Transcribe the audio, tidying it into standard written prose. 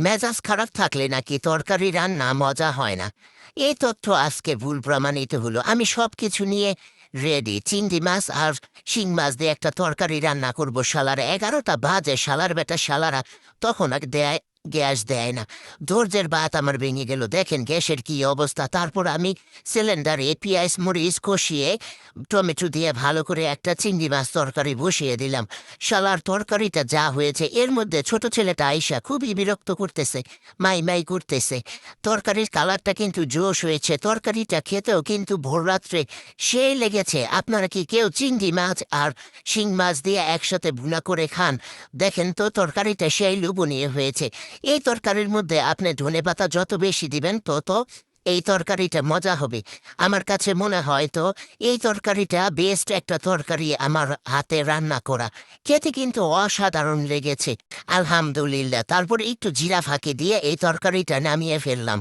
মেজাজ খারাপ থাকলে নাকি তরকারি রান্না মজা হয় না। এই তথ্য আজকে ভুল প্রমাণিত হলো। আমি সবকিছু নিয়ে রেডি। চিংড়ি মাছ আর শিং মাছ দিয়ে একটা তরকারি রান্না করব। শালার 11টা বাজে, শালার বেটা শালারা তখন আর গ্যাস দেয় না। ধৈর্যের বাত আমার ভেঙে গেল। দেখেন গ্যাসের কি অবস্থা। তারপর আমি সিলিন্ডারে পেঁয়াজ মরিচ কষিয়ে টমেটো দিয়ে ভালো করে একটা চিংড়ি মাছ তরকারি বসিয়ে দিলাম। শালার তরকারিটা যা হয়েছে, এর মধ্যে ছোট ছেলেটা আইসা খুবই বিরক্ত করতেছে, মাই মাই করতেছে। তরকারির কালারটা কিন্তু জোশ হয়েছে, তরকারিটা খেতেও কিন্তু ভোর রাত্রে সেই লেগেছে। আপনারা কি কেউ চিংড়ি মাছ আর শিং মাছ দিয়ে একসাথে ভুনা করে খান? দেখেন তো তরকারিটা সেই লোভনীয় হয়েছে। এই তরকারির মধ্যে আপনি ধনেপাতা যত বেশি দিবেন তত এই তরকারিটা মজা হবে। আমার কাছে মনে হয় তো এই তরকারিটা বেস্ট একটা তরকারি আমার হাতে রান্না করা। খেতে কিন্তু অসাধারণ লেগেছে, আলহামদুলিল্লাহ। তারপর একটু জিরা ফাঁকি দিয়ে এই তরকারিটা নামিয়ে ফেললাম।